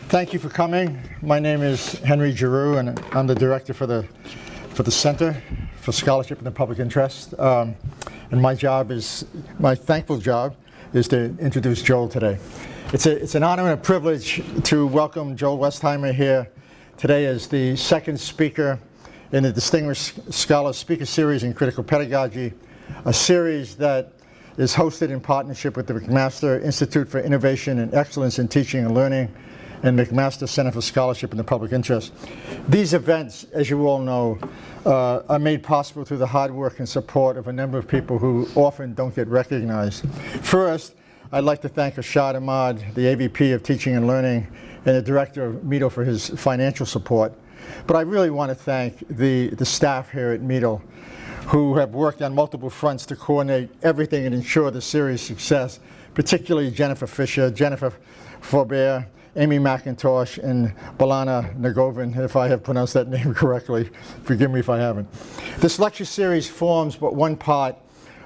Thank you for coming. My name is Henry Giroux, and I'm the director for the Center for Scholarship in the Public Interest. And my thankful job is to introduce Joel today. It's an honor and a privilege to welcome Joel Westheimer here today as the second speaker in the Distinguished Scholar Speaker Series in Critical Pedagogy, a series that is hosted in partnership with the McMaster Institute for Innovation and Excellence in Teaching and Learning and McMaster Center for Scholarship in the Public Interest. These events, as you all know, are made possible through the hard work and support of a number of people who often don't get recognized. First, I'd like to thank Ashad Ahmad, the AVP of Teaching and Learning, and the director of MEDL for his financial support. But I really want to thank the staff here at MEDL, who have worked on multiple fronts to coordinate everything and ensure the series' success, particularly Jennifer Fisher, Jennifer Forbear, Amy McIntosh, and Balana Nagovin, if I have pronounced that name correctly. Forgive me if I haven't. This lecture series forms but one part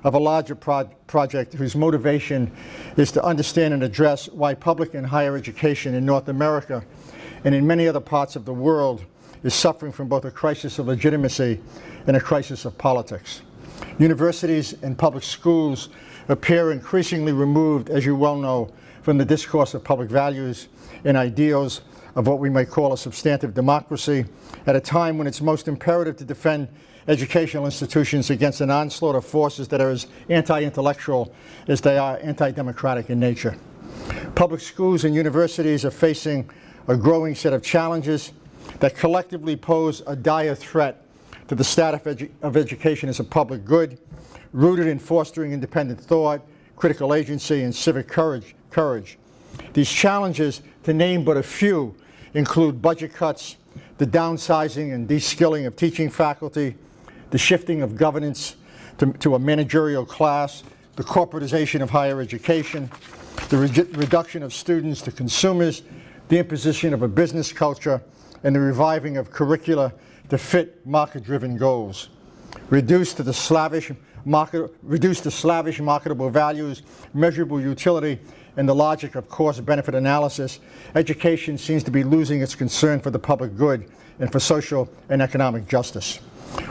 of a larger project whose motivation is to understand and address why public and higher education in North America and in many other parts of the world is suffering from both a crisis of legitimacy and a crisis of politics. Universities and public schools appear increasingly removed, as you well know, from the discourse of public values and ideals of what we might call a substantive democracy at a time when it's most imperative to defend educational institutions against an onslaught of forces that are as anti-intellectual as they are anti-democratic in nature. Public schools and universities are facing a growing set of challenges that collectively pose a dire threat to the status of education as a public good, rooted in fostering independent thought, critical agency, and civic courage. These challenges, to name but a few, include budget cuts, the downsizing and de-skilling of teaching faculty, the shifting of governance to a managerial class, the corporatization of higher education, the reduction of students to consumers, the imposition of a business culture, and the reviving of curricula to fit market-driven goals. Reduced to slavish marketable values, measurable utility, and the logic of cost-benefit analysis, education seems to be losing its concern for the public good and for social and economic justice.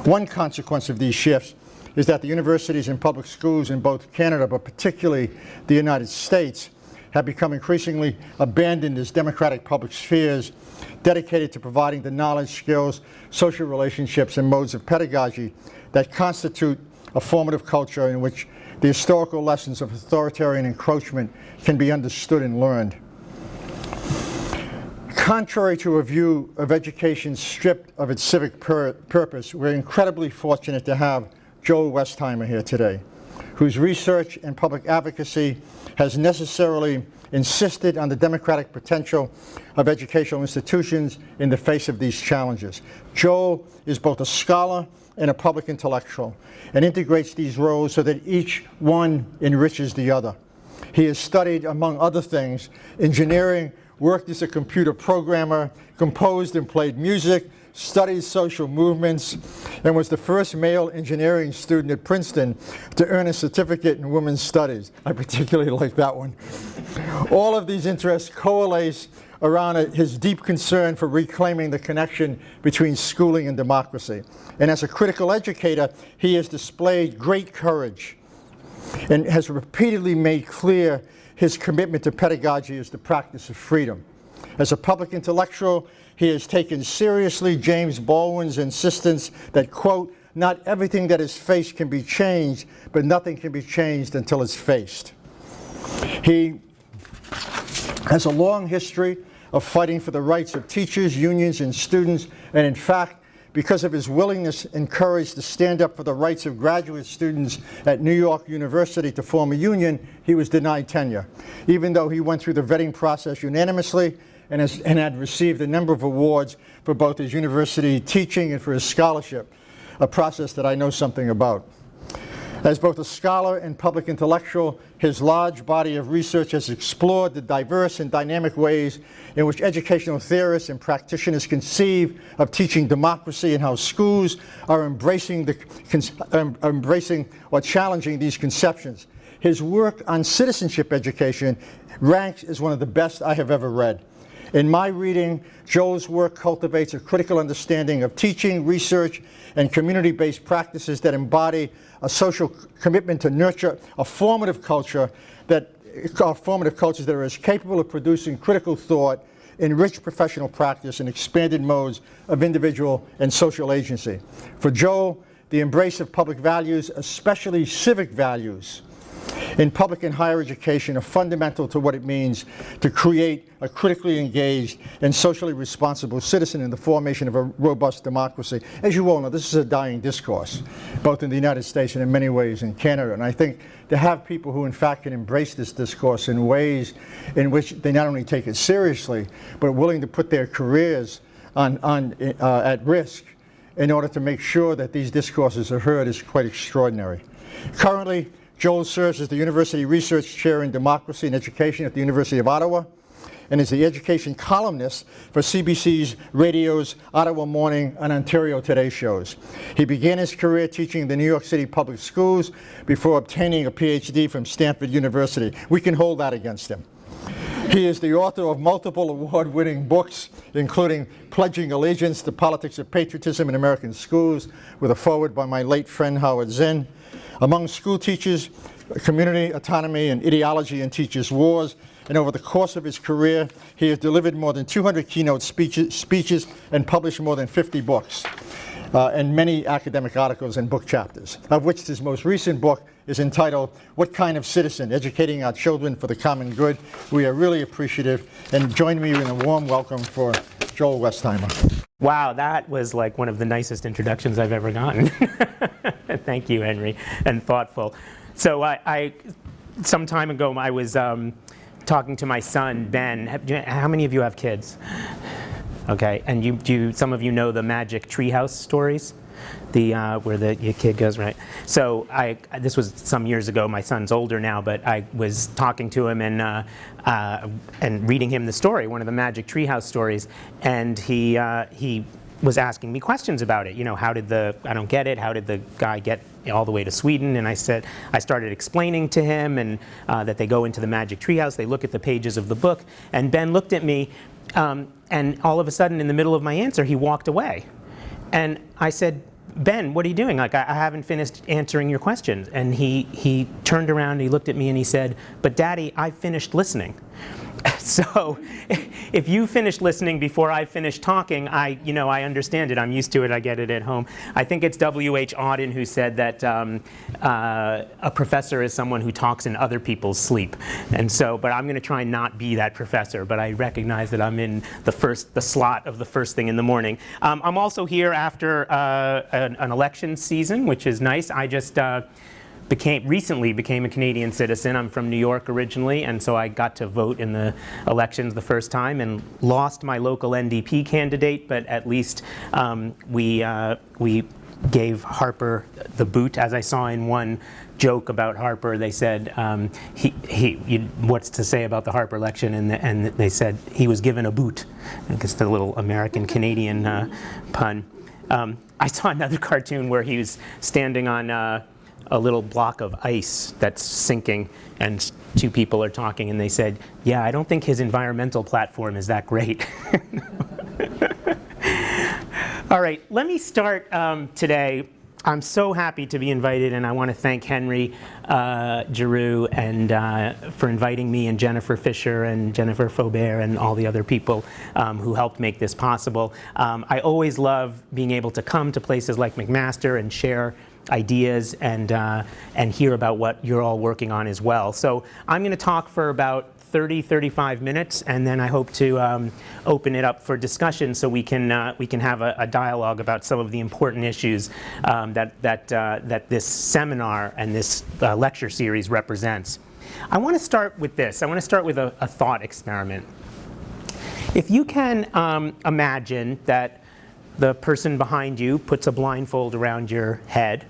One consequence of these shifts is that the universities and public schools in both Canada, but particularly the United States, have become increasingly abandoned as democratic public spheres dedicated to providing the knowledge, skills, social relationships, and modes of pedagogy that constitute a formative culture in which the historical lessons of authoritarian encroachment can be understood and learned. Contrary to a view of education stripped of its civic purpose, we're incredibly fortunate to have Joel Westheimer here today, whose research and public advocacy has necessarily insisted on the democratic potential of educational institutions in the face of these challenges. Joel is both a scholar and a public intellectual, and integrates these roles so that each one enriches the other. He has studied, among other things, engineering, worked as a computer programmer, composed and played music, studied social movements, and was the first male engineering student at Princeton to earn a certificate in women's studies. I particularly like that one. All of these interests coalesce around his deep concern for reclaiming the connection between schooling and democracy. And as a critical educator, he has displayed great courage and has repeatedly made clear his commitment to pedagogy as the practice of freedom. As a public intellectual, he has taken seriously James Baldwin's insistence that, quote, not everything that is faced can be changed, but nothing can be changed until it's faced. He has a long history of fighting for the rights of teachers, unions, and students, and in fact, because of his willingness and courage to stand up for the rights of graduate students at New York University to form a union, he was denied tenure, even though he went through the vetting process unanimously and had received a number of awards for both his university teaching and for his scholarship, a process that I know something about. As both a scholar and public intellectual, his large body of research has explored the diverse and dynamic ways in which educational theorists and practitioners conceive of teaching democracy and how schools are embracing or challenging these conceptions. His work on citizenship education ranks as one of the best I have ever read. In my reading, Joel's work cultivates a critical understanding of teaching, research, and community-based practices that embody a social commitment to nurture a formative culture formative cultures that are as capable of producing critical thought, enriched professional practice, and expanded modes of individual and social agency. For Joel, the embrace of public values, especially civic values, in public and higher education are fundamental to what it means to create a critically engaged and socially responsible citizen in the formation of a robust democracy. As you all know, this is a dying discourse, both in the United States and in many ways in Canada. And I think to have people who in fact can embrace this discourse in ways in which they not only take it seriously, but are willing to put their careers at risk in order to make sure that these discourses are heard is quite extraordinary. Currently, Joel serves as the University Research Chair in Democracy and Education at the University of Ottawa and is the education columnist for CBC's Radio's Ottawa Morning and Ontario Today shows. He began his career teaching in the New York City public schools before obtaining a PhD from Stanford University. We can hold that against him. He is the author of multiple award-winning books, including Pledging Allegiance to Politics of Patriotism in American Schools, with a foreword by my late friend Howard Zinn. Among school teachers, community autonomy and ideology in teachers' wars, and over the course of his career, he has delivered more than 200 keynote speeches and published more than 50 books and many academic articles and book chapters, of which his most recent book is entitled, What Kind of Citizen? Educating Our Children for the Common Good. We are really appreciative, and join me in a warm welcome for Joel Westheimer. Wow, that was like one of the nicest introductions I've ever gotten. Thank you, Henry, and thoughtful. So some time ago, I was talking to my son, Ben. How many of you have kids? Okay, and some of you know the magic Treehouse stories? Where your kid goes, right? So this was some years ago. My son's older now, but I was talking to him and reading him the story, one of the magic Treehouse stories, and he was asking me questions about it. You know, I don't get it. How did the guy get all the way to Sweden? And I started explaining to him and that they go into the magic treehouse, they look at the pages of the book, and Ben looked at me, and all of a sudden, in the middle of my answer, he walked away. And I said, Ben, what are you doing? Like, I haven't finished answering your questions. And he turned around and he looked at me and he said, but Daddy, I finished listening. So if you finished listening before I finished talking, I understand it. I'm used to it. I get it at home. I think it's W.H. Auden who said that a professor is someone who talks in other people's sleep. And so, but I'm going to try not be that professor. But I recognize that I'm in the slot of the first thing in the morning. I'm also here after an election season, which is nice. I just recently became a Canadian citizen. I'm from New York originally, and so I got to vote in the elections the first time and lost my local NDP candidate, but at least we gave Harper the boot. As I saw in one joke about Harper, they said, what's to say about the Harper election? And they said he was given a boot. I guess the little American-Canadian pun. I saw another cartoon where he was standing on a little block of ice that's sinking, and two people are talking, and they said, yeah, I don't think his environmental platform is that great. All right, let me start today. I'm so happy to be invited, and I want to thank Henry Giroux for inviting me, and Jennifer Fisher and Jennifer Faubert and all the other people who helped make this possible. I always love being able to come to places like McMaster and share ideas and hear about what you're all working on as well. So I'm going to talk for about 35 minutes, and then I hope to open it up for discussion so we can have a dialogue about some of the important issues that this seminar and this lecture series represents. I want to start with this. I want to start with a thought experiment. If you can imagine that the person behind you puts a blindfold around your head,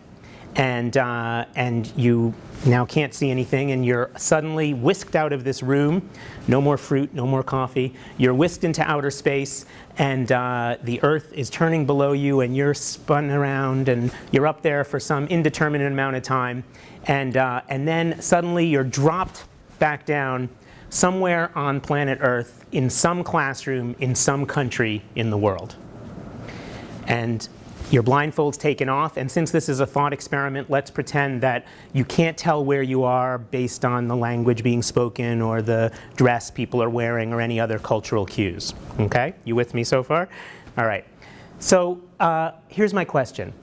and you now can't see anything, and you're suddenly whisked out of this room. No more fruit, no more coffee. You're whisked into outer space, and the Earth is turning below you, and you're spun around, and you're up there for some indeterminate amount of time, and then suddenly you're dropped back down somewhere on planet Earth in some classroom in some country in the world. And your blindfold's taken off, and since this is a thought experiment, let's pretend that you can't tell where you are based on the language being spoken or the dress people are wearing or any other cultural cues. Okay? You with me so far? All right. So here's my question.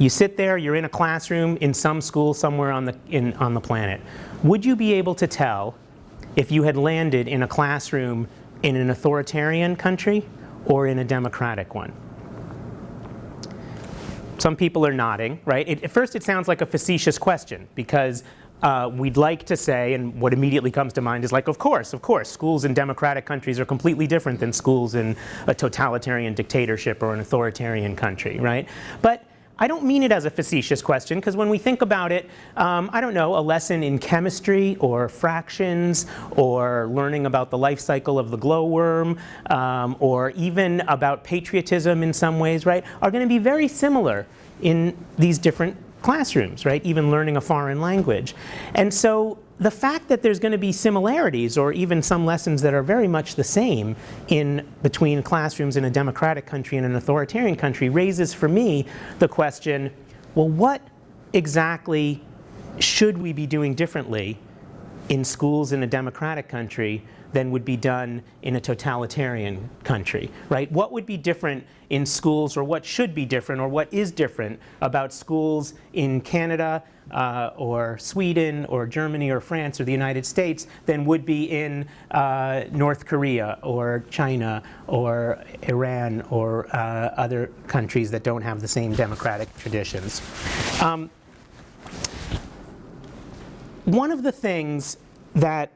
You sit there, you're in a classroom in some school somewhere on the planet. Would you be able to tell if you had landed in a classroom in an authoritarian country or in a democratic one? Some people are nodding, right? At first it sounds like a facetious question because we'd like to say, and what immediately comes to mind is like, of course, schools in democratic countries are completely different than schools in a totalitarian dictatorship or an authoritarian country, right? But I don't mean it as a facetious question, because when we think about it, I don't know, a lesson in chemistry or fractions or learning about the life cycle of the glowworm or even about patriotism in some ways, right, are going to be very similar in these different classrooms, right, even learning a foreign language. And so the fact that there's going to be similarities or even some lessons that are very much the same between classrooms in a democratic country and an authoritarian country raises for me the question, well, what exactly should we be doing differently in schools in a democratic country than would be done in a totalitarian country, right? What would be different in schools, or what should be different, or what is different about schools in Canada or Sweden or Germany or France or the United States than would be in North Korea or China or Iran or other countries that don't have the same democratic traditions? One of the things that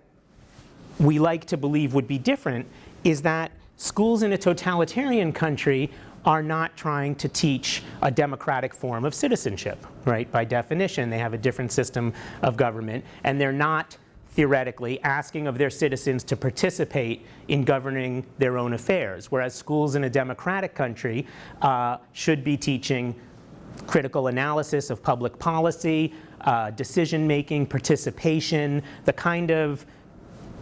we like to believe would be different is that schools in a totalitarian country are not trying to teach a democratic form of citizenship, right? By definition, they have a different system of government, and they're not theoretically asking of their citizens to participate in governing their own affairs, whereas schools in a democratic country should be teaching critical analysis of public policy, decision-making, participation, the kind of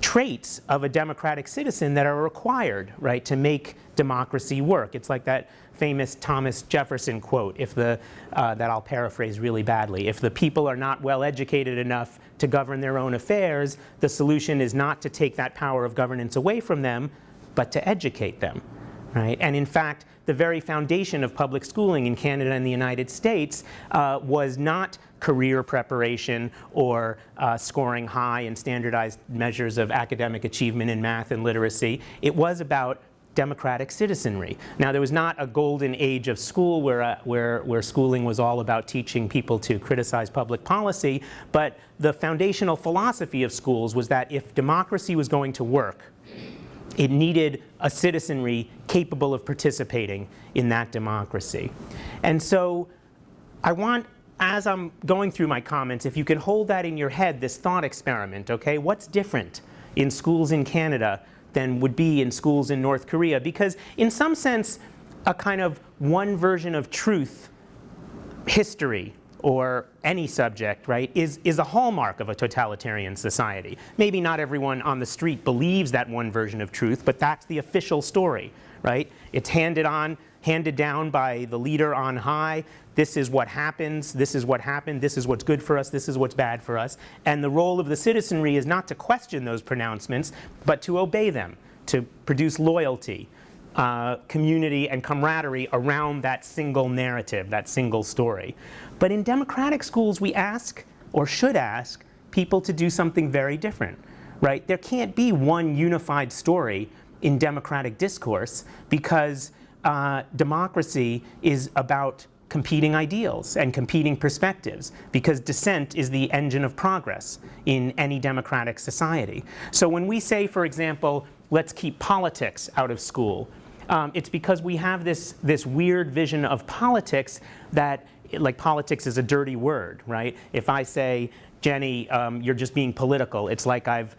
traits of a democratic citizen that are required, right, to make democracy work. It's like that famous Thomas Jefferson quote, that I'll paraphrase really badly. If the people are not well educated enough to govern their own affairs, the solution is not to take that power of governance away from them, but to educate them, right? And in fact, the very foundation of public schooling in Canada and the United States was not career preparation or scoring high in standardized measures of academic achievement in math and literacy. It was about democratic citizenry. Now, there was not a golden age of school where schooling was all about teaching people to criticize public policy, but the foundational philosophy of schools was that if democracy was going to work, it needed a citizenry capable of participating in that democracy. And so I want, as I'm going through my comments, if you can hold that in your head, this thought experiment, okay? What's different in schools in Canada than would be in schools in North Korea? Because in some sense, a kind of one version of truth history or any subject, right, is a hallmark of a totalitarian society. Maybe not everyone on the street believes that one version of truth, but that's the official story, right? It's handed down by the leader on high. This is what happens, this is what happened, this is what's good for us, this is what's bad for us. And the role of the citizenry is not to question those pronouncements, but to obey them, to produce loyalty, community and camaraderie around that single narrative, that single story. But in democratic schools, we ask, or should ask, people to do something very different, right? There can't be one unified story in democratic discourse because democracy is about competing ideals and competing perspectives, because dissent is the engine of progress in any democratic society. So when we say, for example, let's keep politics out of school, it's because we have this weird vision of politics that like politics is a dirty word, right? If I say, Jenny, you're just being political, it's like I've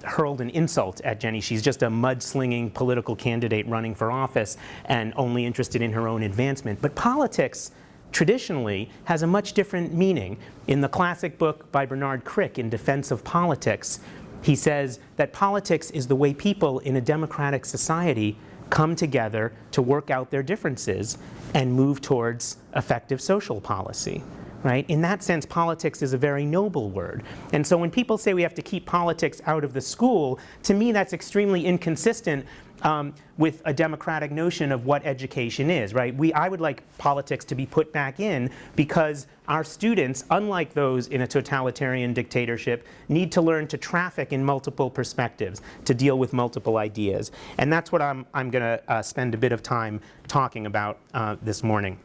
hurled an insult at Jenny. She's just a mudslinging political candidate running for office and only interested in her own advancement. But politics, traditionally, has a much different meaning. In the classic book by Bernard Crick, In Defense of Politics, he says that politics is the way people in a democratic society come together to work out their differences and move towards effective social policy. Right? In that sense, politics is a very noble word. And so when people say we have to keep politics out of the school, to me that's extremely inconsistent with a democratic notion of what education is. Right? I would like politics to be put back in because our students, unlike those in a totalitarian dictatorship, need to learn to traffic in multiple perspectives, to deal with multiple ideas. And that's what I'm going to spend a bit of time talking about this morning.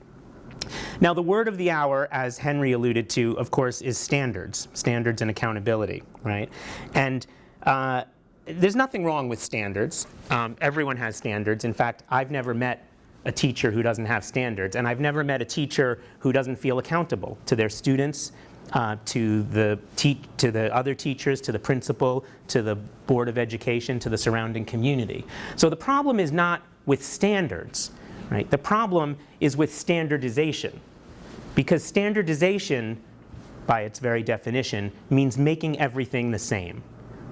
Now, the word of the hour, as Henry alluded to, of course, is standards and accountability, right? And there's nothing wrong with standards. Everyone has standards. In fact, I've never met a teacher who doesn't have standards, and I've never met a teacher who doesn't feel accountable to their students, to the other teachers, to the principal, to the Board of Education, to the surrounding community. So the problem is not with standards. Right? The problem is with standardization, because standardization, by its very definition, means making everything the same.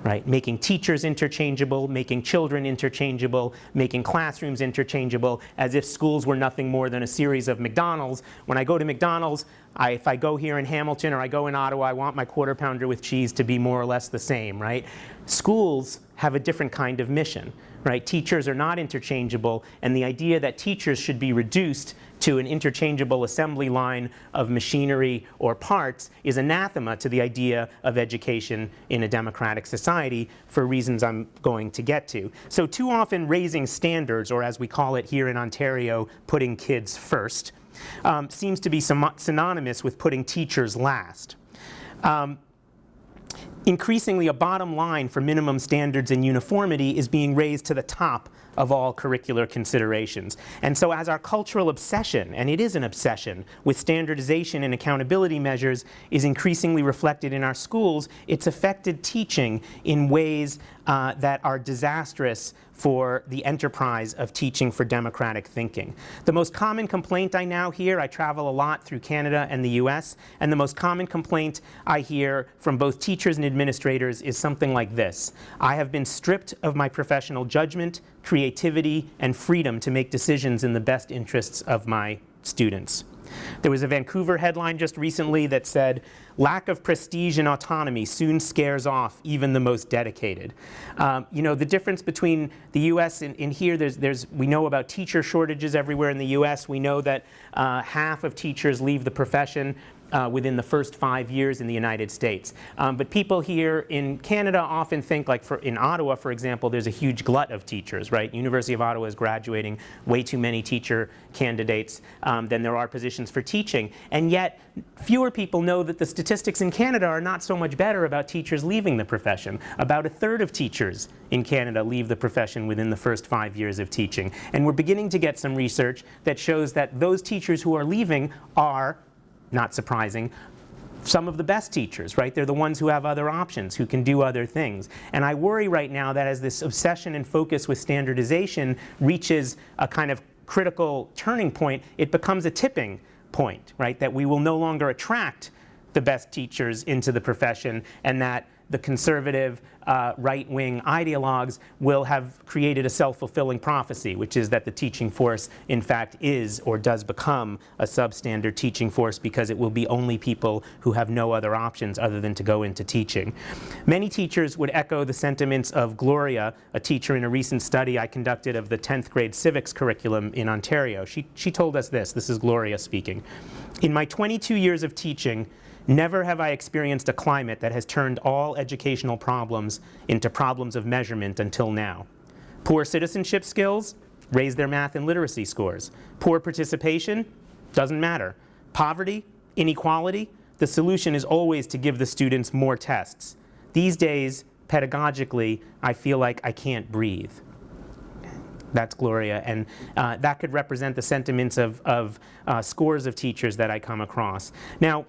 Right? Making teachers interchangeable, making children interchangeable, making classrooms interchangeable, as if schools were nothing more than a series of McDonald's. When I go to McDonald's, if I go here in Hamilton or I go in Ottawa, I want my Quarter Pounder with cheese to be more or less the same. Right? Schools have a different kind of mission. Right? Teachers are not interchangeable, and the idea that teachers should be reduced to an interchangeable assembly line of machinery or parts is anathema to the idea of education in a democratic society for reasons I'm going to get to. So too often raising standards, or as we call it here in Ontario, putting kids first, seems to be synonymous with putting teachers last. Increasingly, a bottom line for minimum standards and uniformity is being raised to the top of all curricular considerations. And so as our cultural obsession, and it is an obsession, with standardization and accountability measures is increasingly reflected in our schools, it's affected teaching in ways that are disastrous for the enterprise of teaching for democratic thinking. The most common complaint I now hear, I travel a lot through Canada and the US, and the most common complaint I hear from both teachers and administrators is something like this: I have been stripped of my professional judgment, creativity, and freedom to make decisions in the best interests of my students. There was a Vancouver headline just recently that said, "Lack of prestige and autonomy soon scares off even the most dedicated." The difference between the US and here, we know about teacher shortages everywhere in the US. We know that half of teachers leave the profession within the first 5 years in the United States. But people here in Canada often think, like in Ottawa, for example, there's a huge glut of teachers, right? University of Ottawa is graduating way too many teacher candidates than there are positions for teaching. And yet, fewer people know that the statistics in Canada are not so much better about teachers leaving the profession. About a third of teachers in Canada leave the profession within the first 5 years of teaching. And we're beginning to get some research that shows that those teachers who are leaving are, not surprising, some of the best teachers, right? They're the ones who have other options, who can do other things. And I worry right now that as this obsession and focus with standardization reaches a kind of critical turning point, it becomes a tipping point, right? That we will no longer attract the best teachers into the profession, and that the conservative right-wing ideologues will have created a self-fulfilling prophecy, which is that the teaching force, in fact, is or does become a substandard teaching force because it will be only people who have no other options other than to go into teaching. Many teachers would echo the sentiments of Gloria, a teacher in a recent study I conducted of the 10th grade civics curriculum in Ontario. She told us this. This is Gloria speaking. "In my 22 years of teaching, never have I experienced a climate that has turned all educational problems into problems of measurement until now. Poor citizenship skills? Raise their math and literacy scores. Poor participation? Doesn't matter. Poverty? Inequality? The solution is always to give the students more tests. These days, pedagogically, I feel like I can't breathe." That's Gloria. And that could represent the sentiments of scores of teachers that I come across. Now,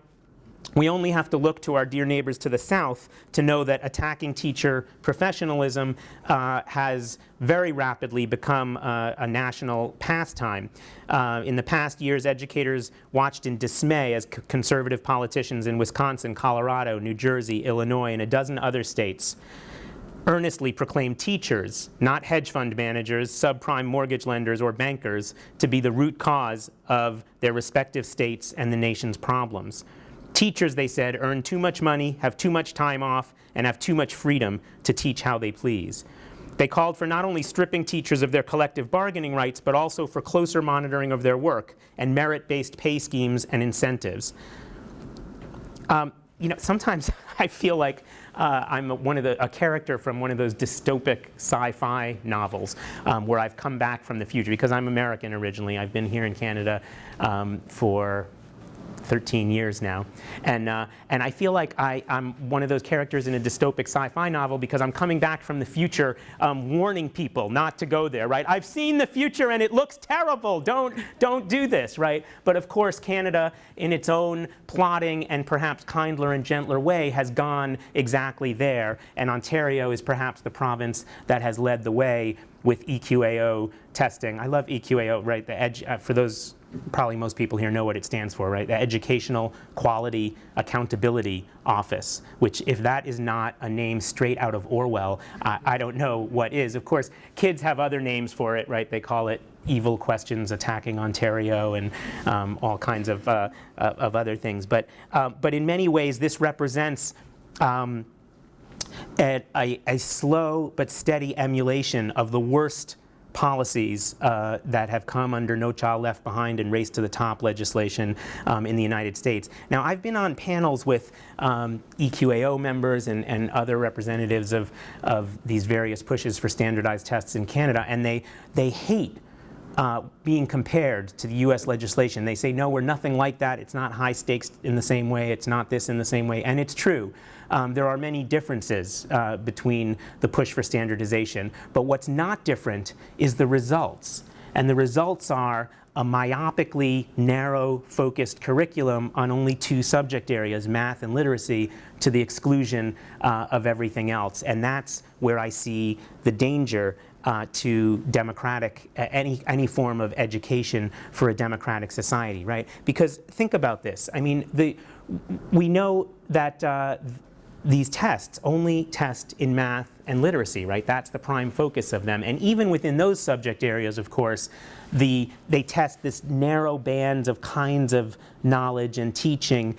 we only have to look to our dear neighbors to the south to know that attacking teacher professionalism has very rapidly become a national pastime. In the past years, educators watched in dismay as conservative politicians in Wisconsin, Colorado, New Jersey, Illinois, and a dozen other states earnestly proclaimed teachers, not hedge fund managers, subprime mortgage lenders, or bankers, to be the root cause of their respective states and the nation's problems. Teachers, they said, earn too much money, have too much time off, and have too much freedom to teach how they please. They called for not only stripping teachers of their collective bargaining rights, but also for closer monitoring of their work and merit-based pay schemes and incentives. You know, sometimes I feel like I'm a character from one of those dystopic sci-fi novels where I've come back from the future, because I'm American originally. I've been here in Canada for 13 years now. And I feel like I'm one of those characters in a dystopic sci-fi novel because I'm coming back from the future warning people not to go there, right? I've seen the future and it looks terrible. Don't do this, right? But of course, Canada, in its own plotting and perhaps kinder and gentler way, has gone exactly there. And Ontario is perhaps the province that has led the way with EQAO testing. I love EQAO, right? The for those, probably most people here know what it stands for, right? The Educational Quality Accountability Office, which if that is not a name straight out of Orwell, I don't know what is. Of course, kids have other names for it, right? They call it Evil Questions Attacking Ontario and all kinds of other things. But in many ways, this represents a slow but steady emulation of the worst policies that have come under No Child Left Behind and Race to the Top legislation in the United States. Now, I've been on panels with EQAO members and other representatives of these various pushes for standardized tests in Canada, and they hate being compared to the US legislation. They say, no, we're nothing like that. It's not high stakes in the same way. It's not this in the same way. And it's true. There are many differences between the push for standardization. But what's not different is the results. And the results are a myopically narrow, focused curriculum on only two subject areas, math and literacy, to the exclusion of everything else. And that's where I see the danger to democratic, any form of education for a democratic society, right? Because think about this. I mean, we know that these tests only test in math and literacy, right? That's the prime focus of them. And even within those subject areas, of course, they test this narrow bands of kinds of knowledge and teaching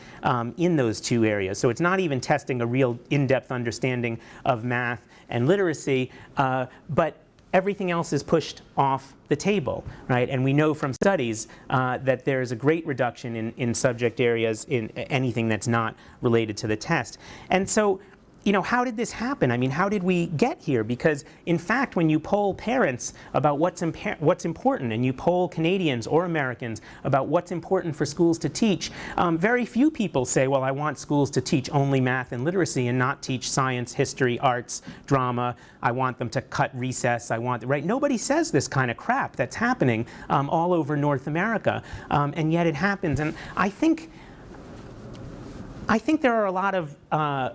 in those two areas. So it's not even testing a real in-depth understanding of math and literacy, but everything else is pushed off the table, right? And we know from studies that there is a great reduction in subject areas in anything that's not related to the test. And so, you know, how did this happen? I mean, how did we get here? Because, in fact, when you poll parents about what's important, and you poll Canadians or Americans about what's important for schools to teach, very few people say, well, I want schools to teach only math and literacy and not teach science, history, arts, drama. I want them to cut recess. Right? Nobody says this kind of crap that's happening all over North America, and yet it happens. And I think there are a lot of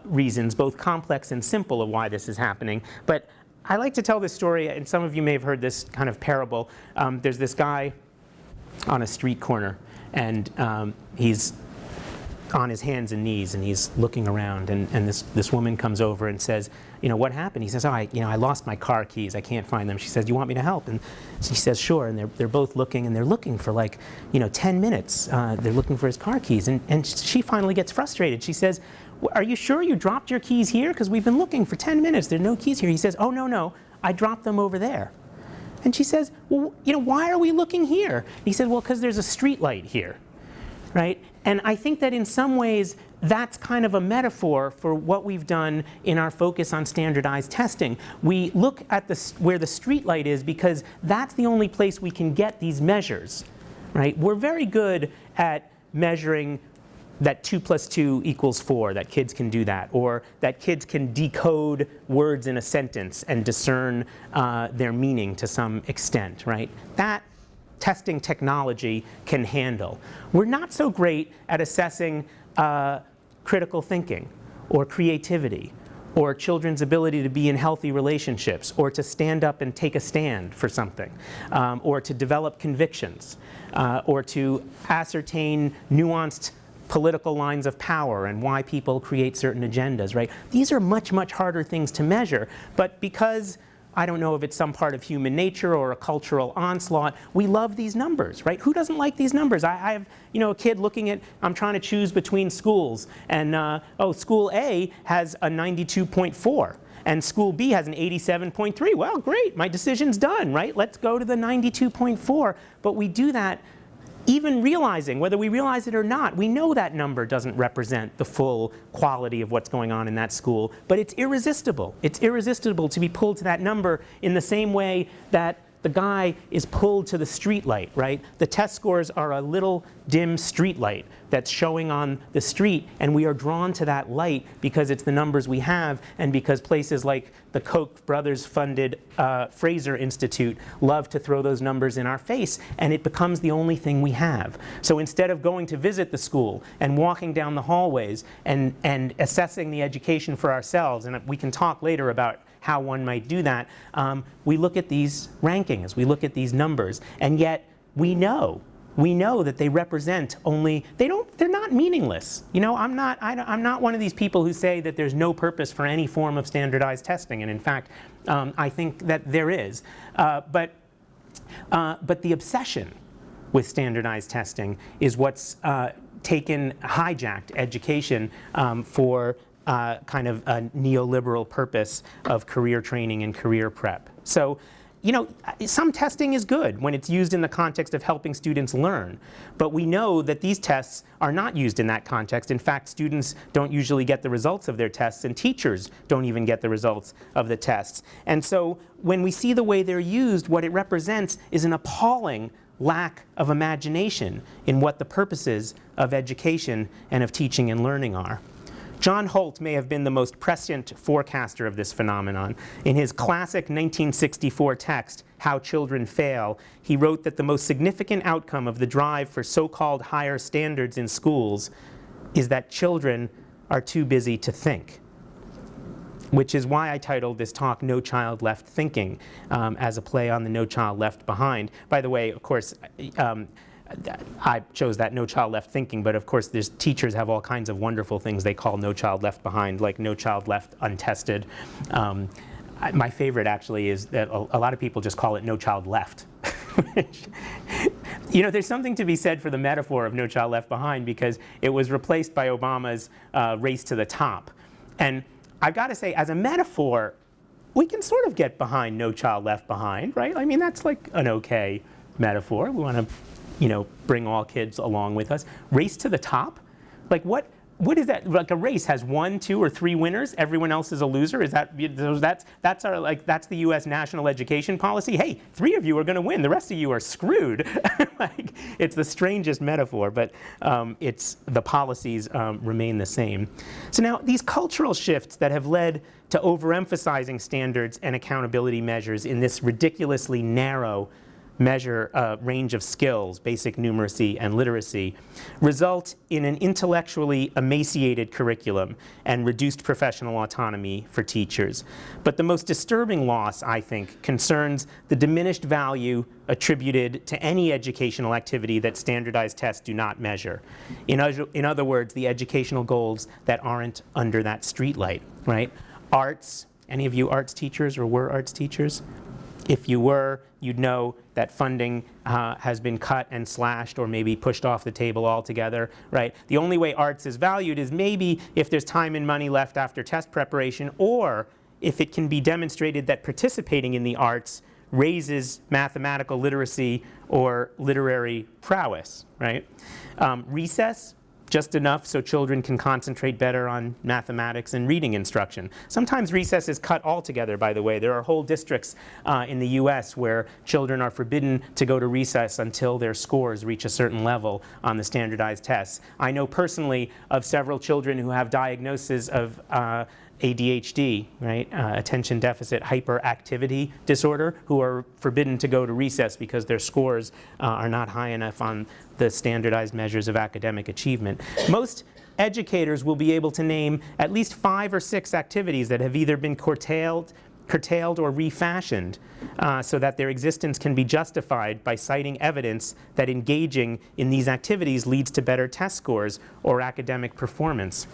reasons, both complex and simple, of why this is happening. But I like to tell this story, and some of you may have heard this kind of parable. There's this guy on a street corner, and he's on his hands and knees, and he's looking around, and this woman comes over and says, you know, what happened? He says, oh, I lost my car keys. I can't find them. She says, do you want me to help? And he says, sure. And they're both looking, and they're looking for 10 minutes. They're looking for his car keys. And she finally gets frustrated. She says, are you sure you dropped your keys here? Because we've been looking for 10 minutes. There are no keys here. He says, oh, no, I dropped them over there. And she says, well, you know, why are we looking here? And he said, well, because there's a street light here, right? And I think that in some ways, that's kind of a metaphor for what we've done in our focus on standardized testing. We look at where the street light is because that's the only place we can get these measures, right? We're very good at measuring that 2 + 2 = 4, that kids can do that, or that kids can decode words in a sentence and discern their meaning to some extent, right? That testing technology can handle. We're not so great at assessing critical thinking or creativity or children's ability to be in healthy relationships or to stand up and take a stand for something, or to develop convictions, or to ascertain nuanced political lines of power and why people create certain agendas, right? These are much, much harder things to measure, but because I don't know if it's some part of human nature or a cultural onslaught, we love these numbers, right? Who doesn't like these numbers? I have, a kid looking at, I'm trying to choose between schools, and school A has a 92.4, and school B has an 87.3. Well, great, my decision's done, right? Let's go to the 92.4, but we do that even realizing, whether we realize it or not, we know that number doesn't represent the full quality of what's going on in that school, but it's irresistible. It's irresistible to be pulled to that number in the same way that the guy is pulled to the street light, right? The test scores are a little dim street light that's showing on the street, and we are drawn to that light because it's the numbers we have, and because places like the Koch brothers funded Fraser Institute love to throw those numbers in our face, and it becomes the only thing we have. So instead of going to visit the school and walking down the hallways and assessing the education for ourselves, and we can talk later about how one might do that, we look at these rankings, we look at these numbers, and yet we know that they represent only, they're not meaningless. I'm not one of these people who say that there's no purpose for any form of standardized testing, and in fact, I think that there is. But the obsession with standardized testing is what's hijacked education for kind of a neoliberal purpose of career training and career prep. So, some testing is good when it's used in the context of helping students learn, but we know that these tests are not used in that context. In fact, students don't usually get the results of their tests, and teachers don't even get the results of the tests. And so when we see the way they're used, what it represents is an appalling lack of imagination in what the purposes of education and of teaching and learning are. John Holt may have been the most prescient forecaster of this phenomenon. In his classic 1964 text, How Children Fail, he wrote that the most significant outcome of the drive for so-called higher standards in schools is that children are too busy to think. Which is why I titled this talk, No Child Left Thinking, as a play on the No Child Left Behind. By the way, of course, I chose that No Child Left Thinking, but of course teachers have all kinds of wonderful things they call No Child Left Behind, like No Child Left Untested. My favorite actually is that a lot of people just call it No Child Left. There's something to be said for the metaphor of No Child Left Behind because it was replaced by Obama's Race to the Top. And I've got to say, as a metaphor, we can sort of get behind No Child Left Behind, right? I mean, that's like an okay metaphor. We want to bring all kids along with us. Race to the top? Like what is that? Like a race has 1, 2, or 3 winners. Everyone else is a loser. Is that's the U.S. national education policy? Hey, 3 of you are going to win. The rest of you are screwed. It's the strangest metaphor, but the policies remain the same. So now these cultural shifts that have led to overemphasizing standards and accountability measures in this ridiculously narrow range of skills, basic numeracy and literacy, result in an intellectually emaciated curriculum and reduced professional autonomy for teachers. But the most disturbing loss, I think, concerns the diminished value attributed to any educational activity that standardized tests do not measure. In other words, the educational goals that aren't under that streetlight, right? Arts, any of you arts teachers or were arts teachers? If you were, you'd know that funding has been cut and slashed or maybe pushed off the table altogether, right? The only way arts is valued is maybe if there's time and money left after test preparation, or if it can be demonstrated that participating in the arts raises mathematical literacy or literary prowess, right? Recess, just enough so children can concentrate better on mathematics and reading instruction. Sometimes recess is cut altogether, by the way. There are whole districts in the US where children are forbidden to go to recess until their scores reach a certain level on the standardized tests. I know personally of several children who have diagnoses of ADHD, right, attention deficit hyperactivity disorder, who are forbidden to go to recess because their scores are not high enough on the standardized measures of academic achievement. Most educators will be able to name at least 5 or 6 activities that have either been curtailed or refashioned so that their existence can be justified by citing evidence that engaging in these activities leads to better test scores or academic performance.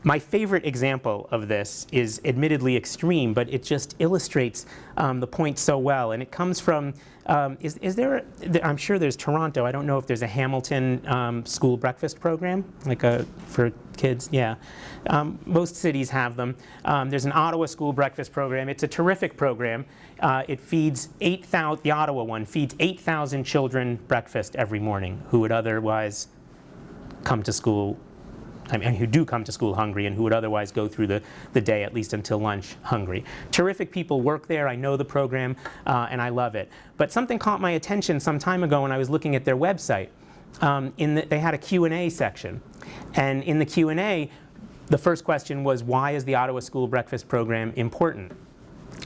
My favorite example of this is admittedly extreme, but it just illustrates the point so well. And it comes from, I'm sure there's Toronto. I don't know if there's a Hamilton school breakfast program, like for kids. Yeah. Most cities have them. There's an Ottawa school breakfast program. It's a terrific program. It feeds 8,000, the Ottawa one feeds 8,000 children breakfast every morning who would otherwise come to school, who do come to school hungry and who would otherwise go through the day, at least until lunch, hungry. Terrific people work there. I know the program, and I love it. But something caught my attention some time ago when I was looking at their website. They had a Q&A section. And in the Q&A, the first question was, why is the Ottawa School Breakfast Program important?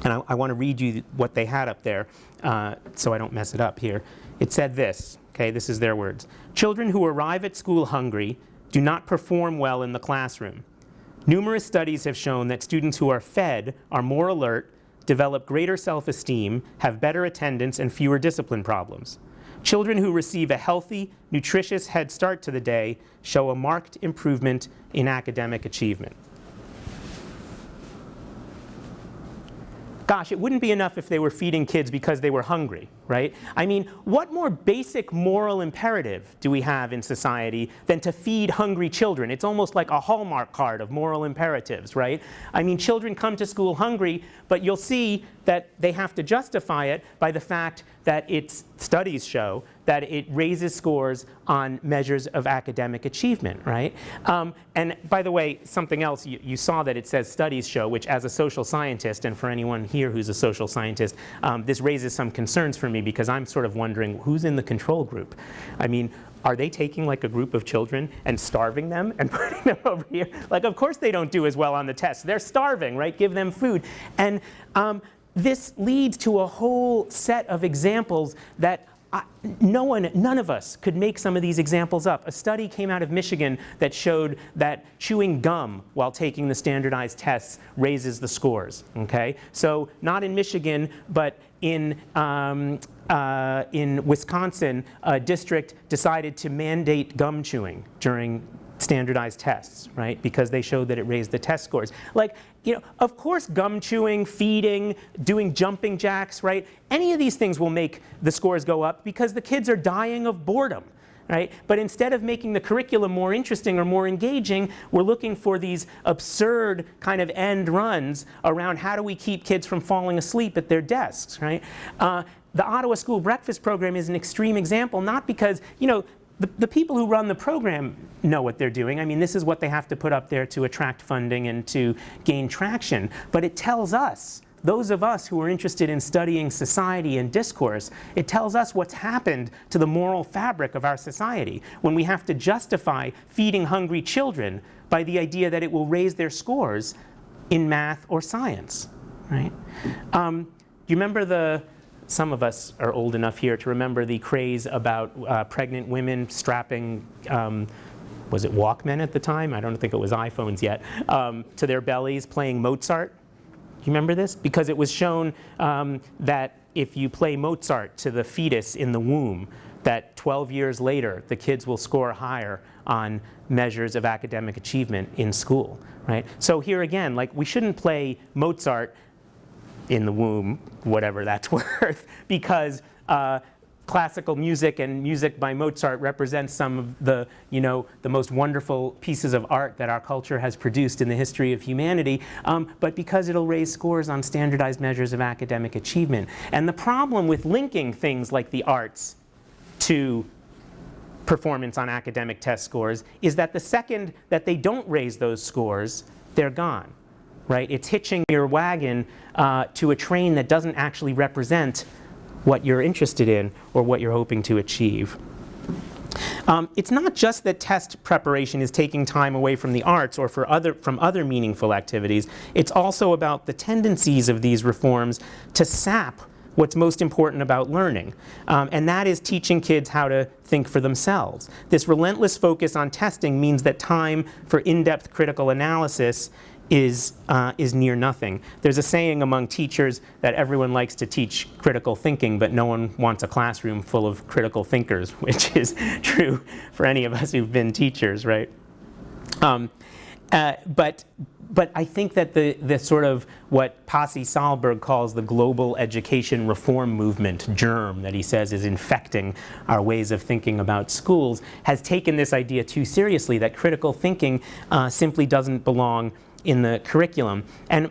And I want to read you what they had up there so I don't mess it up here. It said this, okay, this is their words. Children who arrive at school hungry do not perform well in the classroom. Numerous studies have shown that students who are fed are more alert, develop greater self-esteem, have better attendance, and fewer discipline problems. Children who receive a healthy, nutritious head start to the day show a marked improvement in academic achievement. Gosh, it wouldn't be enough if they were feeding kids because they were hungry, right? I mean, what more basic moral imperative do we have in society than to feed hungry children? It's almost like a Hallmark card of moral imperatives, right? I mean, children come to school hungry, but you'll see that they have to justify it by the fact that studies show that it raises scores on measures of academic achievement, right? And by the way, something else, you saw that it says studies show, which as a social scientist, and for anyone here who's a social scientist, this raises some concerns for me because I'm sort of wondering who's in the control group. I mean, are they taking like a group of children and starving them and putting them over here? Like, of course they don't do as well on the tests. They're starving, right? Give them food. And this leads to a whole set of examples that none of us could make some of these examples up. A study came out of Michigan that showed that chewing gum while taking the standardized tests raises the scores, okay? So not in Michigan, but in Wisconsin, a district decided to mandate gum chewing during standardized tests, right? Because they showed that it raised the test scores. Like, you know, of course gum chewing, feeding, doing jumping jacks, right? Any of these things will make the scores go up because the kids are dying of boredom, right? But instead of making the curriculum more interesting or more engaging, we're looking for these absurd kind of end runs around how do we keep kids from falling asleep at their desks, right? The Ottawa School Breakfast Program is an extreme example, not because, you know, the people who run the program know what they're doing. I mean, this is what they have to put up there to attract funding and to gain traction. But it tells us, those of us who are interested in studying society and discourse, it tells us what's happened to the moral fabric of our society when we have to justify feeding hungry children by the idea that it will raise their scores in math or science, right? You remember some of us are old enough here to remember the craze about pregnant women strapping, was it Walkman at the time? I don't think it was iPhones yet, to their bellies playing Mozart. Do you remember this? Because it was shown that if you play Mozart to the fetus in the womb, that 12 years later, the kids will score higher on measures of academic achievement in school, right? So here again, like, we shouldn't play Mozart in the womb, whatever that's worth, because classical music and music by Mozart represents some of the, you know, the most wonderful pieces of art that our culture has produced in the history of humanity, but because it'll raise scores on standardized measures of academic achievement. And the problem with linking things like the arts to performance on academic test scores is that the second that they don't raise those scores, they're gone, right? It's hitching your wagon to a train that doesn't actually represent what you're interested in or what you're hoping to achieve. It's not just that test preparation is taking time away from the arts or from other meaningful activities. It's also about the tendencies of these reforms to sap what's most important about learning, and that is teaching kids how to think for themselves. This relentless focus on testing means that time for in-depth critical analysis is near nothing. There's a saying among teachers that everyone likes to teach critical thinking, but no one wants a classroom full of critical thinkers, which is true for any of us who've been teachers, right? But I think that the sort of what Pasi Sahlberg calls the global education reform movement, germ, that he says is infecting our ways of thinking about schools, has taken this idea too seriously, that critical thinking simply doesn't belong in the curriculum. And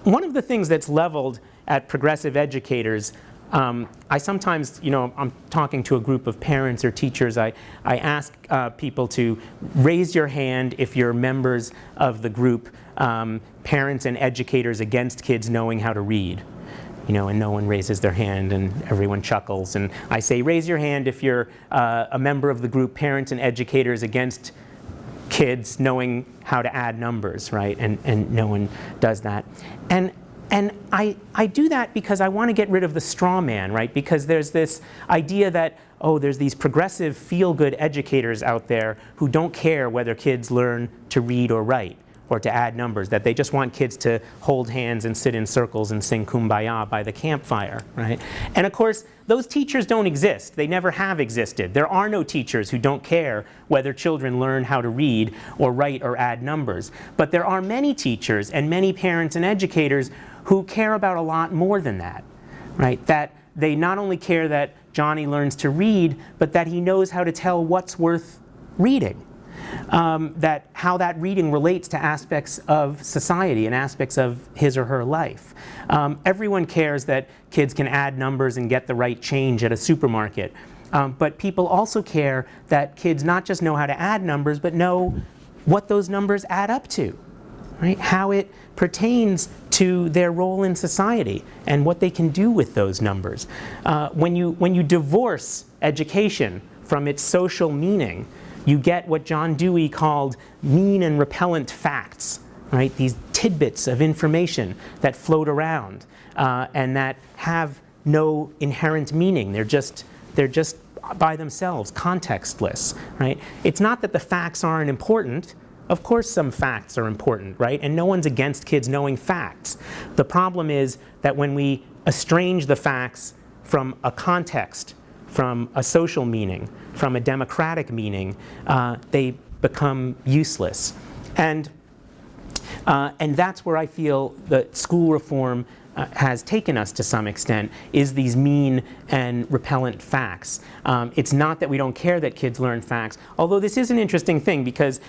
one of the things that's leveled at progressive educators, I sometimes, I'm talking to a group of parents or teachers, I ask people to raise your hand if you're members of the group Parents and Educators Against Kids Knowing How to Read. And no one raises their hand and everyone chuckles. And I say, raise your hand if you're a member of the group Parents and Educators Against Kids Knowing How to Add Numbers, right? And no one does that. And I do that because I want to get rid of the straw man, right? Because there's this idea that, oh, there's these progressive feel-good educators out there who don't care whether kids learn to read or write or to add numbers, that they just want kids to hold hands and sit in circles and sing Kumbaya by the campfire, right? And of course, those teachers don't exist. They never have existed. There are no teachers who don't care whether children learn how to read or write or add numbers. But there are many teachers and many parents and educators who care about a lot more than that, right? That they not only care that Johnny learns to read, but that he knows how to tell what's worth reading. That how that reading relates to aspects of society and aspects of his or her life. Everyone cares that kids can add numbers and get the right change at a supermarket. But people also care that kids not just know how to add numbers, but know what those numbers add up to, right? How it pertains to their role in society and what they can do with those numbers. When you divorce education from its social meaning, you get what John Dewey called mean and repellent facts, right? These tidbits of information that float around and that have no inherent meaning. They're just by themselves, contextless, right? It's not that the facts aren't important. Of course some facts are important, right? And no one's against kids knowing facts. The problem is that when we estrange the facts from a context, from a social meaning, from a democratic meaning, they become useless. And that's where I feel that school reform has taken us to some extent, is these mean and repellent facts. It's not that we don't care that kids learn facts, although this is an interesting thing because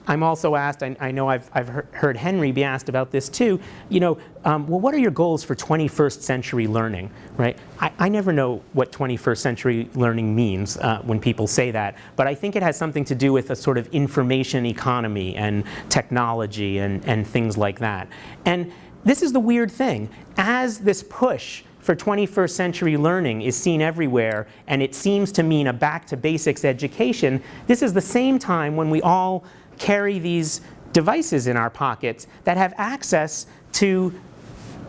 I'm also asked, I know I've heard Henry be asked about this too, well, what are your goals for 21st century learning, right? I never know what 21st century learning means when people say that, but I think it has something to do with a sort of information economy and technology and things like that. And this is the weird thing. As this push for 21st century learning is seen everywhere, and it seems to mean a back to basics education, this is the same time when we all carry these devices in our pockets that have access to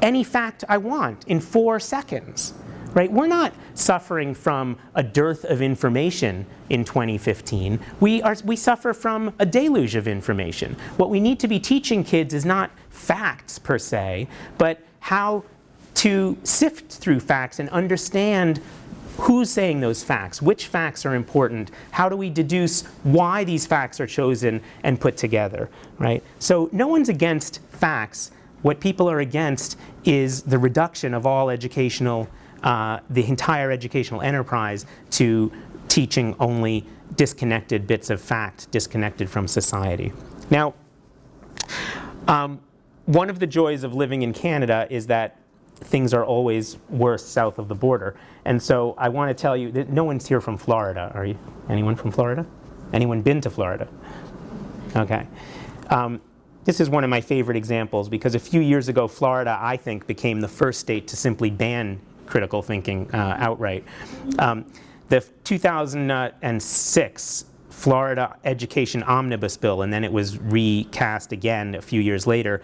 any fact I want in 4 seconds, right? We're not suffering from a dearth of information in 2015. We suffer from a deluge of information. What we need to be teaching kids is not facts per se, but how to sift through facts and understand who's saying those facts, which facts are important, how do we deduce why these facts are chosen and put together, right? So no one's against facts. What people are against is the reduction of all educational, the entire educational enterprise to teaching only disconnected bits of fact, disconnected from society. Now, one of the joys of living in Canada is that things are always worse south of the border. And so I want to tell you that no one's here from Florida, are you? Anyone from Florida? Anyone been to Florida? Okay. This is one of my favorite examples because a few years ago, Florida, I think, became the first state to simply ban critical thinking outright. The 2006 Florida Education Omnibus Bill, and then it was recast again a few years later,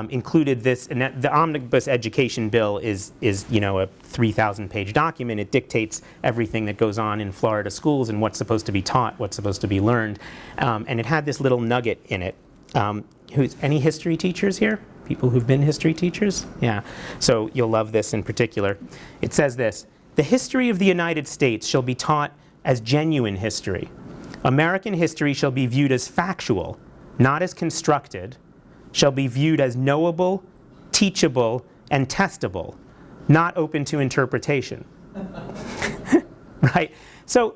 included this. And the Omnibus Education Bill is a 3,000-page document. It dictates everything that goes on in Florida schools and what's supposed to be taught, what's supposed to be learned. And it had this little nugget in it. Any history teachers here? People who've been history teachers? Yeah. So you'll love this in particular. It says this: "The history of the United States shall be taught as genuine history. American history shall be viewed as factual, not as constructed, shall be viewed as knowable, teachable, and testable, not open to interpretation." Right? So,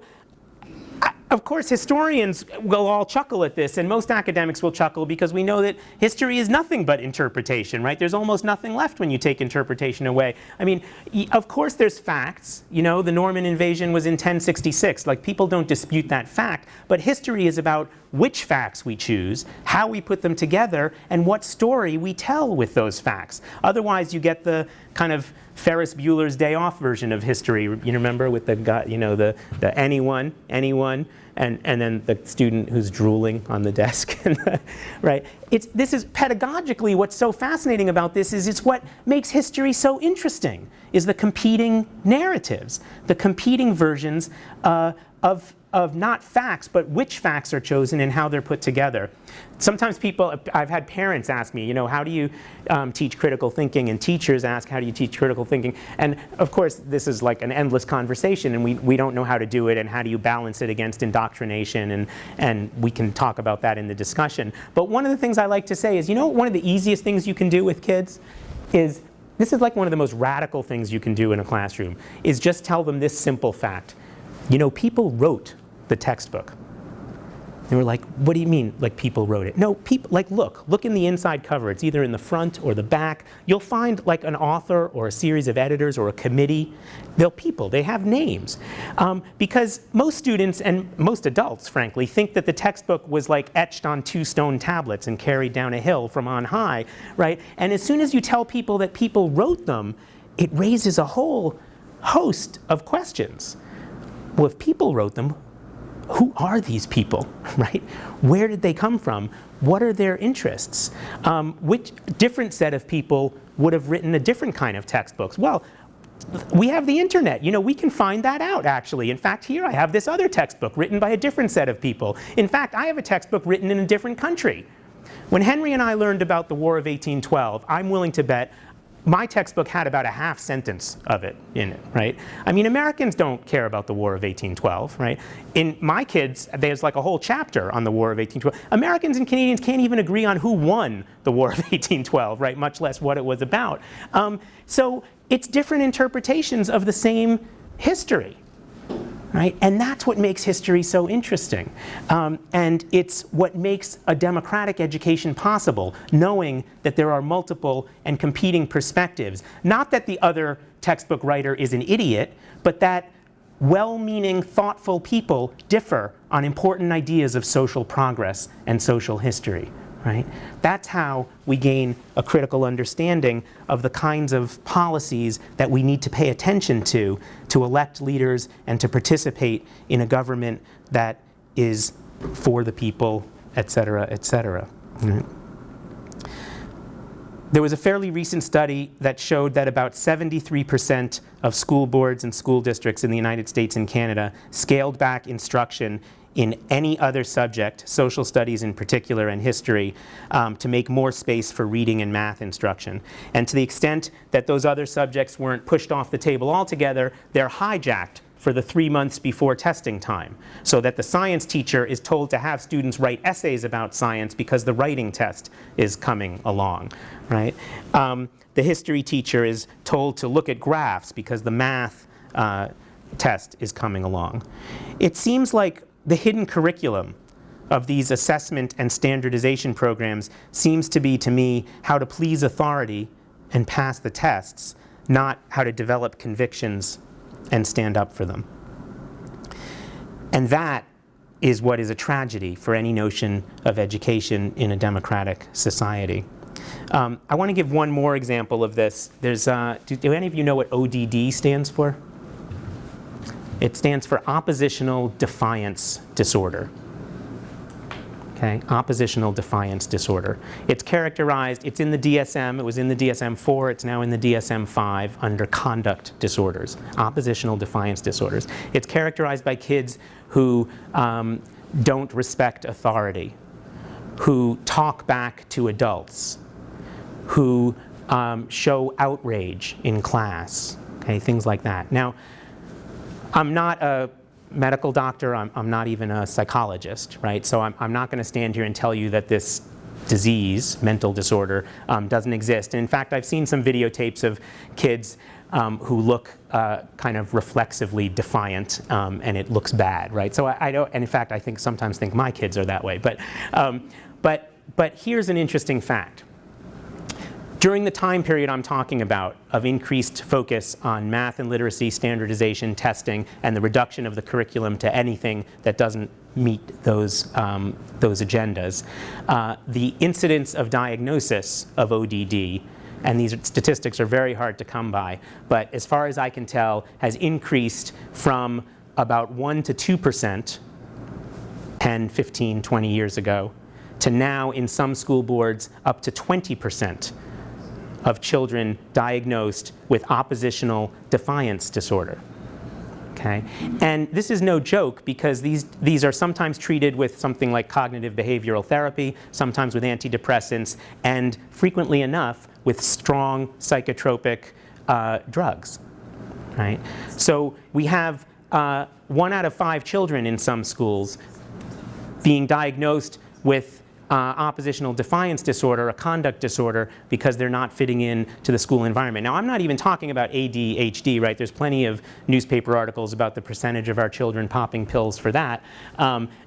of course, historians will all chuckle at this, and most academics will chuckle because we know that history is nothing but interpretation, right? There's almost nothing left when you take interpretation away. I mean, of course there's facts. The Norman invasion was in 1066. Like, people don't dispute that fact, but history is about which facts we choose, how we put them together, and what story we tell with those facts. Otherwise, you get the kind of Ferris Bueller's Day Off version of history. You remember with the guy, the anyone, and then the student who's drooling on the desk, right? This is pedagogically what's so fascinating about this is it's what makes history so interesting, is the competing narratives, the competing versions of not facts, but which facts are chosen and how they're put together. Sometimes I've had parents ask me, how do you teach critical thinking? And teachers ask, how do you teach critical thinking? And of course, this is like an endless conversation, and we don't know how to do it, and how do you balance it against indoctrination, and we can talk about that in the discussion. But one of the things I like to say is, one of the easiest things you can do with kids is, this is like one of the most radical things you can do in a classroom, is just tell them this simple fact. People wrote the textbook. They were like, what do you mean, like people wrote it? No, people, like look in the inside cover. It's either in the front or the back. You'll find like an author or a series of editors or a committee. They have names. Because most students and most adults, frankly, think that the textbook was like etched on 2 stone tablets and carried down a hill from on high, right? And as soon as you tell people that people wrote them, it raises a whole host of questions. Well, if people wrote them, who are these people, right? Where did they come from? What are their interests? Which different set of people would have written a different kind of textbooks? Well, we have the internet. We can find that out, actually. In fact, here I have this other textbook written by a different set of people. In fact, I have a textbook written in a different country. When Henry and I learned about the War of 1812, I'm willing to bet my textbook had about a half sentence of it in it, right? I mean, Americans don't care about the War of 1812, right? In my kids, there's like a whole chapter on the War of 1812. Americans and Canadians can't even agree on who won the War of 1812, right? Much less what it was about. So it's different interpretations of the same history, right? And that's what makes history so interesting. And it's what makes a democratic education possible, knowing that there are multiple and competing perspectives. Not that the other textbook writer is an idiot, but that well-meaning, thoughtful people differ on important ideas of social progress and social history, right? That's how we gain a critical understanding of the kinds of policies that we need to pay attention to elect leaders and to participate in a government that is for the people, et cetera, et cetera. Right? There was a fairly recent study that showed that about 73% of school boards and school districts in the United States and Canada scaled back instruction in any other subject, social studies in particular and history, to make more space for reading and math instruction. And to the extent that those other subjects weren't pushed off the table altogether, they're hijacked for the 3 months before testing time, so that the science teacher is told to have students write essays about science because the writing test is coming along, right? The history teacher is told to look at graphs because the math test is coming along. It seems like the hidden curriculum of these assessment and standardization programs seems to be, to me, how to please authority and pass the tests, not how to develop convictions and stand up for them. And that is what is a tragedy for any notion of education in a democratic society. I want to give one more example of this. There's, do any of you know what ODD stands for? It stands for Oppositional Defiance Disorder. Okay, Oppositional Defiance Disorder. It's characterized, it's in the DSM, it was in the DSM-4, it's now in the DSM-5 under conduct disorders, oppositional defiance disorders. It's characterized by kids who don't respect authority, who talk back to adults, who show outrage in class, okay, things like that. Now, I'm not a medical doctor, I'm not even a psychologist, right? So I'm not going to stand here and tell you that this disease, mental disorder, doesn't exist. And in fact, I've seen some videotapes of kids who look kind of reflexively defiant, and it looks bad, right? So I don't, and in fact, I sometimes think my kids are that way. But here's an interesting fact. During the time period I'm talking about of increased focus on math and literacy, standardization, testing, and the reduction of the curriculum to anything that doesn't meet those agendas, the incidence of diagnosis of ODD, and these statistics are very hard to come by, but as far as I can tell, has increased from about 1 to 2% 10, 15, 20 years ago, to now in some school boards up to 20% of children diagnosed with oppositional defiance disorder. Okay? And this is no joke, because these are sometimes treated with something like cognitive behavioral therapy, sometimes with antidepressants, and frequently enough with strong psychotropic drugs. Right? So we have 1 out of 5 children in some schools being diagnosed with oppositional defiance disorder, a conduct disorder, because they're not fitting in to the school environment. Now, I'm not even talking about ADHD, right? There's plenty of newspaper articles about the percentage of our children popping pills for that,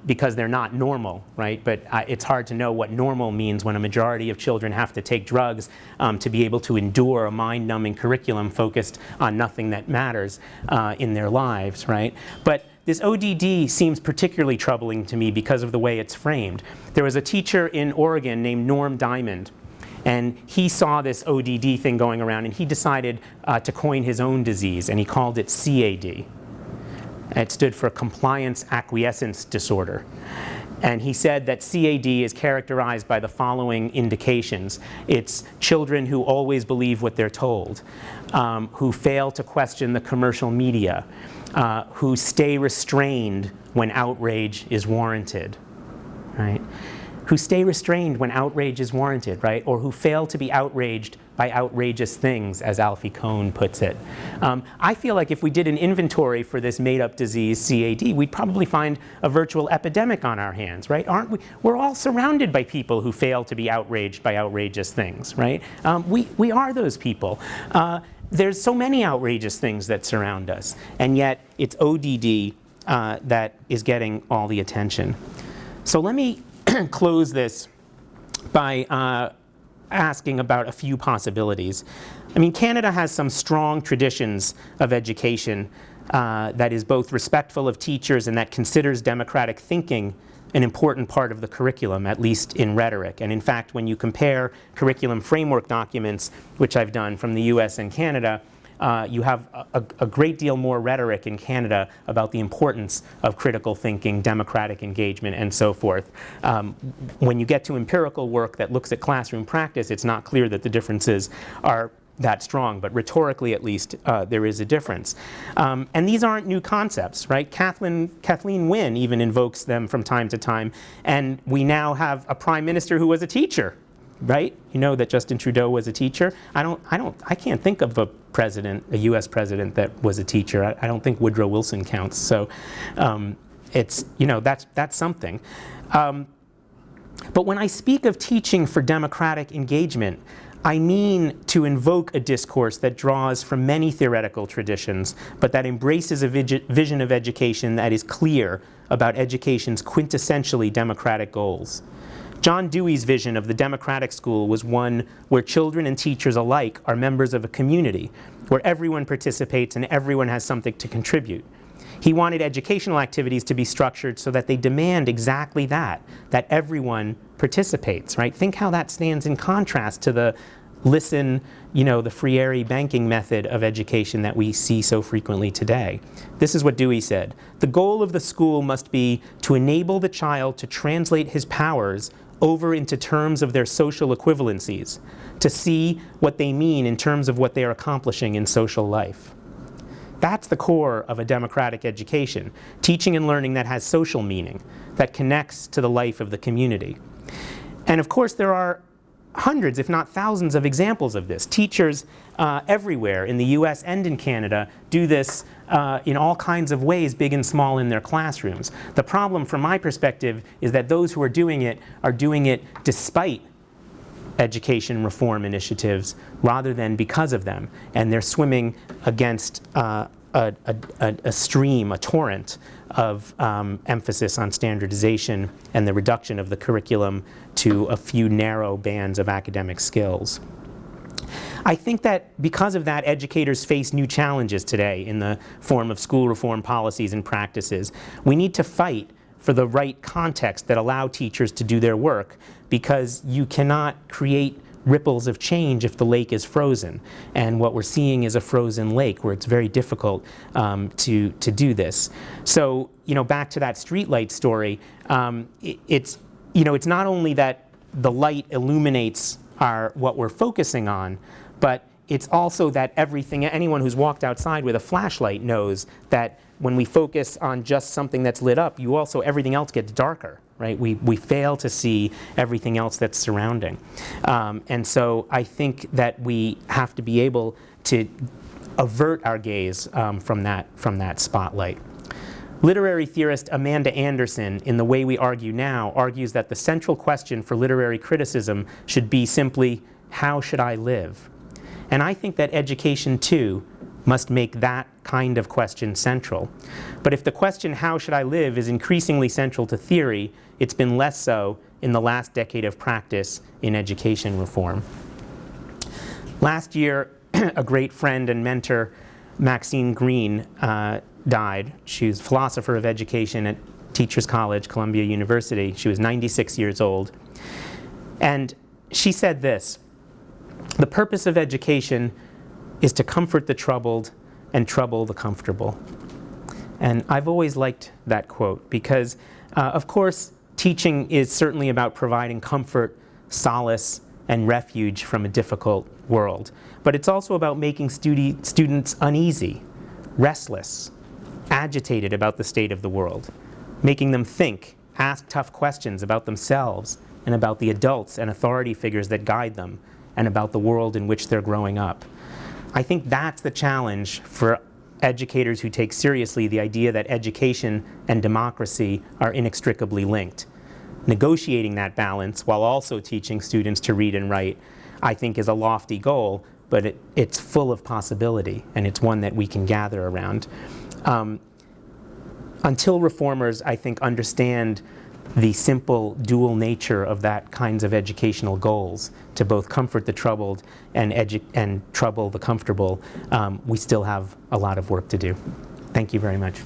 because they're not normal, right? But it's hard to know what normal means when a majority of children have to take drugs to be able to endure a mind-numbing curriculum focused on nothing that matters in their lives, right? But this ODD seems particularly troubling to me because of the way it's framed. There was a teacher in Oregon named Norm Diamond, and he saw this ODD thing going around, and he decided to coin his own disease, and he called it CAD. It stood for Compliance Acquiescence Disorder. And he said that CAD is characterized by the following indications. It's children who always believe what they're told, who fail to question the commercial media, who stay restrained when outrage is warranted, right? Who stay restrained when outrage is warranted, right? Or who fail to be outraged by outrageous things, as Alfie Kohn puts it. I feel like if we did an inventory for this made-up disease, CAD, we'd probably find a virtual epidemic on our hands, right? Aren't we? We're all surrounded by people who fail to be outraged by outrageous things, right? We are those people. There's so many outrageous things that surround us, and yet it's ODD that is getting all the attention. So let me close this by asking about a few possibilities. I mean, Canada has some strong traditions of education that is both respectful of teachers and that considers democratic thinking an important part of the curriculum, at least in rhetoric. And in fact, when you compare curriculum framework documents, which I've done from the US and Canada, you have a great deal more rhetoric in Canada about the importance of critical thinking, democratic engagement, and so forth. When you get to empirical work that looks at classroom practice, it's not clear that the differences are that strong, but rhetorically at least there is a difference. And these aren't new concepts, right? Kathleen Wynne even invokes them from time to time, and we now have a prime minister who was a teacher, right? You know that Justin Trudeau was a teacher. I can't think of a president, a US president that was a teacher. I don't think Woodrow Wilson counts. So it's, you know, that's something. But when I speak of teaching for democratic engagement, I mean to invoke a discourse that draws from many theoretical traditions, but that embraces a vision of education that is clear about education's quintessentially democratic goals. John Dewey's vision of the democratic school was one where children and teachers alike are members of a community, where everyone participates and everyone has something to contribute. He wanted educational activities to be structured so that they demand exactly that everyone participates, right? Think how that stands in contrast to the the Freire banking method of education that we see so frequently today. This is what Dewey said: "The goal of the school must be to enable the child to translate his powers over into terms of their social equivalencies, to see what they mean in terms of what they are accomplishing in social life." That's the core of a democratic education, teaching and learning that has social meaning, that connects to the life of the community. And of course, there are hundreds, if not thousands, of examples of this. Teachers everywhere in the US and in Canada do this in all kinds of ways, big and small, in their classrooms. The problem from my perspective is that those who are doing it despite education reform initiatives rather than because of them. And they're swimming against a stream, a torrent of emphasis on standardization and the reduction of the curriculum to a few narrow bands of academic skills. I think that because of that, educators face new challenges today in the form of school reform policies and practices. We need to fight for the right context that allow teachers to do their work, because you cannot create ripples of change if the lake is frozen. And what we're seeing is a frozen lake where it's very difficult to do this. So, back to that streetlight story, it's not only that the light illuminates what we're focusing on, but it's also that anyone who's walked outside with a flashlight knows that when we focus on just something that's lit up, everything else gets darker, right? We fail to see everything else that's surrounding. And so I think that we have to be able to avert our gaze from that spotlight. Literary theorist Amanda Anderson, in The Way We Argue Now, argues that the central question for literary criticism should be simply, how should I live? And I think that education, too, must make that kind of question central. But if the question, how should I live, is increasingly central to theory, it's been less so in the last decade of practice in education reform. Last year, a great friend and mentor, Maxine Greene, died. She was a philosopher of education at Teachers College, Columbia University. She was 96 years old. And she said this: "The purpose of education is to comfort the troubled and trouble the comfortable." And I've always liked that quote because, of course, teaching is certainly about providing comfort, solace, and refuge from a difficult world. But it's also about making students uneasy, restless, agitated about the state of the world, making them think, ask tough questions about themselves and about the adults and authority figures that guide them, and about the world in which they're growing up. I think that's the challenge for educators who take seriously the idea that education and democracy are inextricably linked. Negotiating that balance while also teaching students to read and write, I think, is a lofty goal, but it's full of possibility, and it's one that we can gather around. Until reformers, I think, understand the simple dual nature of that kinds of educational goals, to both comfort the troubled and trouble the comfortable, we still have a lot of work to do. Thank you very much.